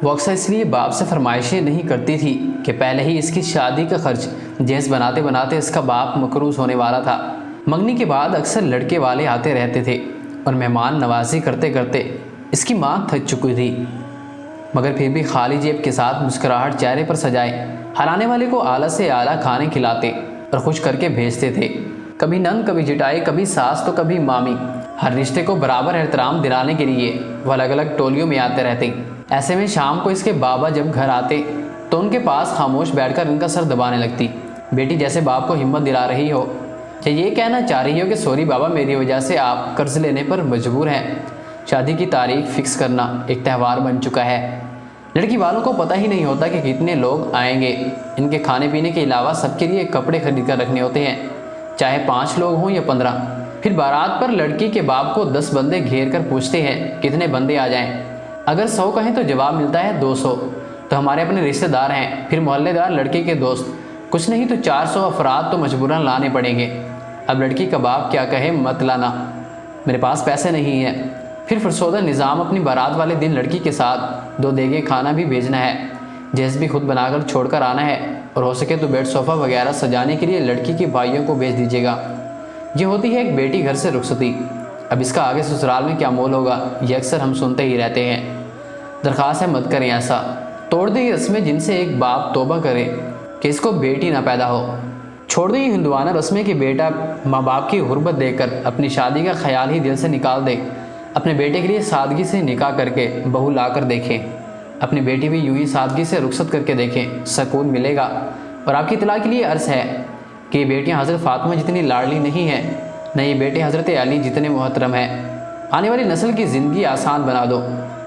وہ اکثر اس لیے باپ سے فرمائشیں نہیں کرتی تھی کہ پہلے ہی اس کی شادی کا خرچ جہیز بناتے بناتے اس کا باپ مقروض ہونے والا تھا۔ منگنی کے بعد اکثر لڑکے والے آتے رہتے تھے اور مہمان نوازی کرتے کرتے اس کی ماں تھک چکی تھی، مگر پھر بھی خالی جیب کے ساتھ مسکراہٹ چہرے پر سجائے ہر آنے والے کو اعلیٰ سے اعلیٰ کھانے کھلاتے اور خوش کر کے بھیجتے تھے۔ کبھی نند، کبھی جٹائی، کبھی ساس تو کبھی مامی، ہر رشتے کو برابر احترام دلانے کے لیے وہ الگ الگ ٹولیوں میں آتے رہتے۔ ایسے میں شام کو اس کے بابا جب گھر آتے تو ان کے پاس خاموش بیٹھ کر ان کا سر دبانے لگتی، بیٹی جیسے باپ کو ہمت دلا رہی ہو یا یہ کہنا چاہ رہی ہو کہ سوری بابا، میری وجہ سے آپ قرض لینے پر مجبور ہیں۔ شادی کی تاریخ فکس کرنا ایک تہوار بن چکا ہے۔ لڑکی والوں کو پتہ ہی نہیں ہوتا کہ کتنے لوگ آئیں گے۔ ان کے کھانے پینے کے علاوہ سب کے لیے کپڑے خرید کر رکھنے ہوتے ہیں، چاہے 5 لوگ ہوں یا 15۔ پھر بارات پر لڑکی کے باپ کو 10 بندے گھیر کر پوچھتے ہیں کتنے بندے آ جائیں۔ اگر 100 کہیں تو جواب ملتا ہے 200، تو ہمارے اپنے رشتہ دار ہیں، پھر محلے دار، لڑکی کے دوست، کچھ نہیں تو 400 افراد تو مجبوراً لانے پڑیں گے۔ اب لڑکی کا باپ کیا کہے، مت لانا، میرے پاس پیسے نہیں ہیں۔ پھر فرسودہ نظام، اپنی بارات والے دن لڑکی کے ساتھ 2 دیگیں کھانا بھی بھیجنا ہے، جہیز بھی خود بنا کر چھوڑ کر آنا ہے، اور ہو سکے تو بیڈ صوفہ وغیرہ سجانے کے لیے لڑکی کے بھائیوں کو بھیج دیجیے گا۔ یہ ہوتی ہے ایک بیٹی گھر سے رخصتی۔ اب اس کا آگے سسرال میں کیا مول ہوگا، یہ اکثر ہم سنتے ہی رہتے ہیں۔ درخواست ہے مت کریں ایسا، توڑ دیں یہ رسمیں جن سے ایک باپ توبہ کرے کہ اس کو بیٹی نہ پیدا ہو۔ چھوڑ دیں یہ ہندوانہ رسمیں کہ بیٹا ماں باپ کی غربت دیکھ کر اپنی شادی کا خیال ہی دل سے نکال دے۔ اپنے بیٹے کے لیے سادگی سے نکاح کر کے بہو لا کر دیکھیں، اپنی بیٹی بھی یوں ہی سادگی سے رخصت کر کے دیکھیں، سکون ملے گا۔ اور آپ کی اطلاع کے لیے عرض ہے کہ یہ بیٹیاں حضرت فاطمہ جتنی لاڈلی نہیں ہیں، نہ یہ بیٹے حضرت علی جتنے محترم ہیں۔ آنے والی نسل کی زندگی آسان بنا دو۔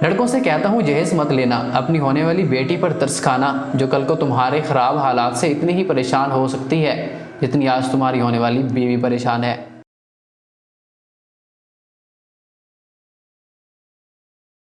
لڑکوں سے کہتا ہوں جہیز مت لینا، اپنی ہونے والی بیٹی پر ترس کھانا، جو کل کو تمہارے خراب حالات سے اتنی ہی پریشان ہو سکتی ہے جتنی آج تمہاری ہونے والی بیوی پریشان ہے۔